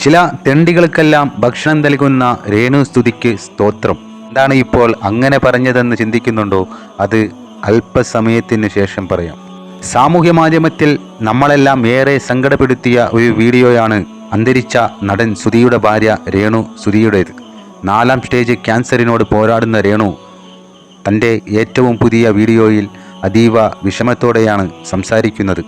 ചില തെണ്ടികൾക്കെല്ലാം ഭക്ഷണം നൽകുന്ന രേണു സ്തുതിക്ക് സ്തോത്രം. എന്താണ് ഇപ്പോൾ അങ്ങനെ പറഞ്ഞതെന്ന് ചിന്തിക്കുന്നുണ്ടോ? അത് അല്പസമയത്തിന് ശേഷം പറയാം. സാമൂഹ്യ മാധ്യമത്തിൽ നമ്മളെല്ലാം ഏറെ സങ്കടപ്പെടുത്തിയ ഒരു വീഡിയോയാണ് അന്തരിച്ച നടൻ സുധിയുടെ ഭാര്യ രേണു സുധിയുടേത്. 4ാം സ്റ്റേജ് ക്യാൻസറിനോട് പോരാടുന്ന രേണു തൻ്റെ ഏറ്റവും പുതിയ വീഡിയോയിൽ അതീവ വിഷമത്തോടെയാണ് സംസാരിക്കുന്നത്.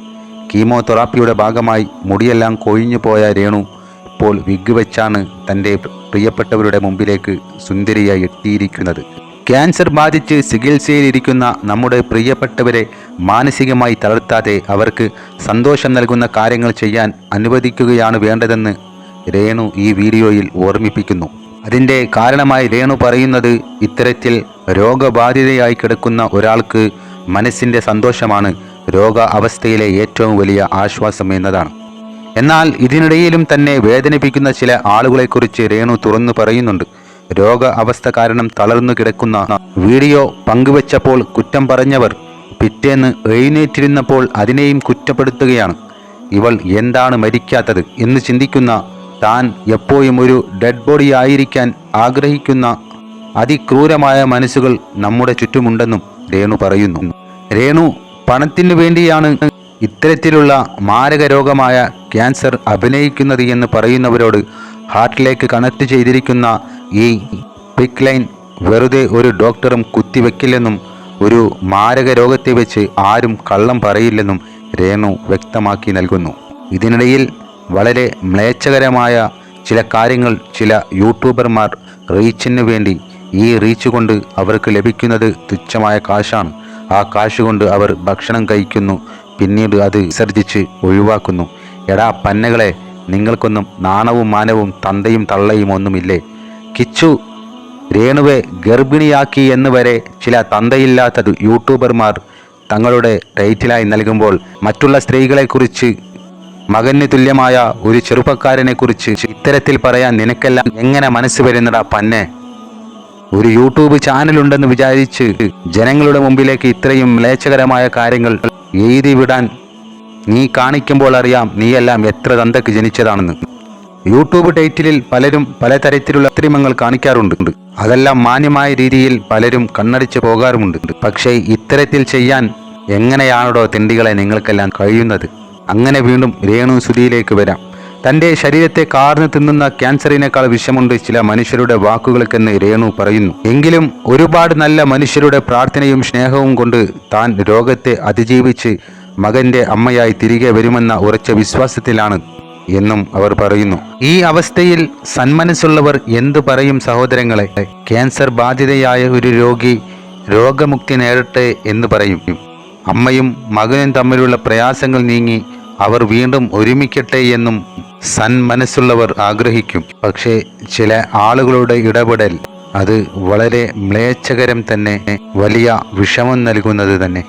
കീമോതെറാപ്പിയുടെ ഭാഗമായി മുടിയെല്ലാം കൊഴിഞ്ഞു പോയ രേണു ഇപ്പോൾ വിഗ് വെച്ചാണ് തൻ്റെ പ്രിയപ്പെട്ടവരുടെ മുമ്പിലേക്ക് സുന്ദരിയായി എത്തിയിരിക്കുന്നത്. ക്യാൻസർ ബാധിച്ച് ചികിത്സയിലിരിക്കുന്ന നമ്മുടെ പ്രിയപ്പെട്ടവരെ മാനസികമായി തളർത്താതെ അവർക്ക് സന്തോഷം നൽകുന്ന കാര്യങ്ങൾ ചെയ്യാൻ അനുവദിക്കുകയാണ് വേണ്ടതെന്ന് രേണു ഈ വീഡിയോയിൽ ഓർമ്മിപ്പിക്കുന്നു. അതിൻ്റെ കാരണമായി രേണു പറയുന്നത്, ഇത്തരത്തിൽ രോഗബാധിതയായി കിടക്കുന്ന ഒരാൾക്ക് മനസ്സിൻ്റെ സന്തോഷമാണ് രോഗ അവസ്ഥയിലെ ഏറ്റവും വലിയ ആശ്വാസം എന്നതാണ്. എന്നാൽ ഇതിനിടയിലും തന്നെ വേദനിപ്പിക്കുന്ന ചില ആളുകളെക്കുറിച്ച് രേണു തുറന്നു പറയുന്നുണ്ട്. രോഗ അവസ്ഥ കാരണം തളർന്നു കിടക്കുന്ന വീഡിയോ പങ്കുവച്ചപ്പോൾ കുറ്റം പറഞ്ഞവർ പിറ്റേന്ന് എഴുന്നേറ്റിരുന്നപ്പോൾ അതിനെയും കുറ്റപ്പെടുത്തുകയാണ്. ഇവൾ എന്താണ് മരിക്കാത്തത് എന്ന് ചിന്തിക്കുന്ന, താൻ എപ്പോഴും ഒരു ഡെഡ് ബോഡി ആയിരിക്കാൻ ആഗ്രഹിക്കുന്ന അതിക്രൂരമായ മനസ്സുകൾ നമ്മുടെ ചുറ്റുമുണ്ടെന്നും രേണു പറയുന്നു. രേണു പണത്തിനു വേണ്ടിയാണ് ഇത്തരത്തിലുള്ള മാരക രോഗമായ ക്യാൻസർ അഭിനയിക്കുന്നത് എന്ന് പറയുന്നവരോട് ഹാർട്ടിലേക്ക് കണക്ട് ചെയ്തിരിക്കുന്ന ഈ പിക് ലൈൻ വെറുതെ ഒരു ഡോക്ടറും കുത്തിവെക്കില്ലെന്നും ഒരു മാരക രോഗത്തെ വെച്ച് ആരും കള്ളം പറയില്ലെന്നും രേണു വ്യക്തമാക്കി നൽകുന്നു. ഇതിനിടയിൽ വളരെ മ്ലേച്ഛകരമായ ചില കാര്യങ്ങൾ ചില യൂട്യൂബർമാർ റീച്ചിന് വേണ്ടി, ഈ റീച്ച് കൊണ്ട് അവർക്ക് ലഭിക്കുന്നത് തുച്ഛമായ കാശാണ്. ആ കാശ് കൊണ്ട് അവർ ഭക്ഷണം കഴിക്കുന്നു, പിന്നീട് അത് വിസർജിച്ച് ഒഴിവാക്കുന്നു. എടാ പന്നകളെ, നിങ്ങൾക്കൊന്നും നാണവും മാനവും തന്തയും തള്ളയും ഒന്നുമില്ലേ? കിച്ചു രേണുവെ ഗർഭിണിയാക്കി എന്ന് വരെ ചില തന്തയില്ലാത്ത യൂട്യൂബർമാർ തങ്ങളുടെ ടൈറ്റിലായി നൽകുമ്പോൾ, മറ്റുള്ള സ്ത്രീകളെക്കുറിച്ച്, മകന് തുല്യമായ ഒരു ചെറുപ്പക്കാരനെ കുറിച്ച് ഇത്തരത്തിൽ പറയാൻ നിനക്കെല്ലാം എങ്ങനെ മനസ്സ് വരുന്നടാ പന്നെ? ഒരു യൂട്യൂബ് ചാനലുണ്ടെന്ന് വിചാരിച്ച് ജനങ്ങളുടെ മുമ്പിലേക്ക് ഇത്രയും മ്ലേച്ഛകരമായ കാര്യങ്ങൾ എഴുതി വിടാൻ നീ കാണിക്കുമ്പോൾ അറിയാം നീയെല്ലാം എത്ര തന്തക്ക് ജനിച്ചതാണെന്ന്. യൂട്യൂബ് ടൈറ്റിലിൽ പലരും പലതരത്തിലുള്ള കൃത്രിമങ്ങൾ കാണിക്കാറുണ്ട്. അതെല്ലാം മാന്യമായ രീതിയിൽ പലരും കണ്ണടിച്ച് പോകാറുമുണ്ട്. പക്ഷേ ഇത്തരത്തിൽ ചെയ്യാൻ എങ്ങനെയാണോ തെണ്ടികളെ നിങ്ങൾക്കെല്ലാം കഴിയുന്നത്? അങ്ങനെ വീണ്ടും രേണു സുധിയിലേക്ക് വരാം. തൻ്റെ ശരീരത്തെ കാർന്നു തിന്നുന്ന ക്യാൻസറിനേക്കാൾ വിഷമുണ്ട് ചില മനുഷ്യരുടെ വാക്കുകൾക്കെന്ന് രേണു പറയുന്നു. എങ്കിലും ഒരുപാട് നല്ല മനുഷ്യരുടെ പ്രാർത്ഥനയും സ്നേഹവും കൊണ്ട് താൻ രോഗത്തെ അതിജീവിച്ച് മകൻ്റെ അമ്മയായി തിരികെ വരുമെന്ന ഉറച്ച വിശ്വാസത്തിലാണ് എന്നും അവർ പറയുന്നു. ഈ അവസ്ഥയിൽ സന്മനസ്സുള്ളവർ എന്തു പറയും സഹോദരങ്ങളെ? ക്യാൻസർ ബാധിതയായ ഒരു രോഗി രോഗമുക്തി നേടട്ടെ എന്ന് പറയും. അമ്മയും മകനും തമ്മിലുള്ള പ്രയാസങ്ങൾ നീങ്ങി അവർ വീണ്ടും ഒരുമിക്കട്ടെ എന്നും സന്മനസ്സുള്ളവർ ആഗ്രഹിക്കും. പക്ഷേ ചില ആളുകളുടെ ഇടപെടൽ അത് വളരെ മ്ലേച്ഛകരം തന്നെ, വലിയ വിഷമം നൽകുന്നത് തന്നെ.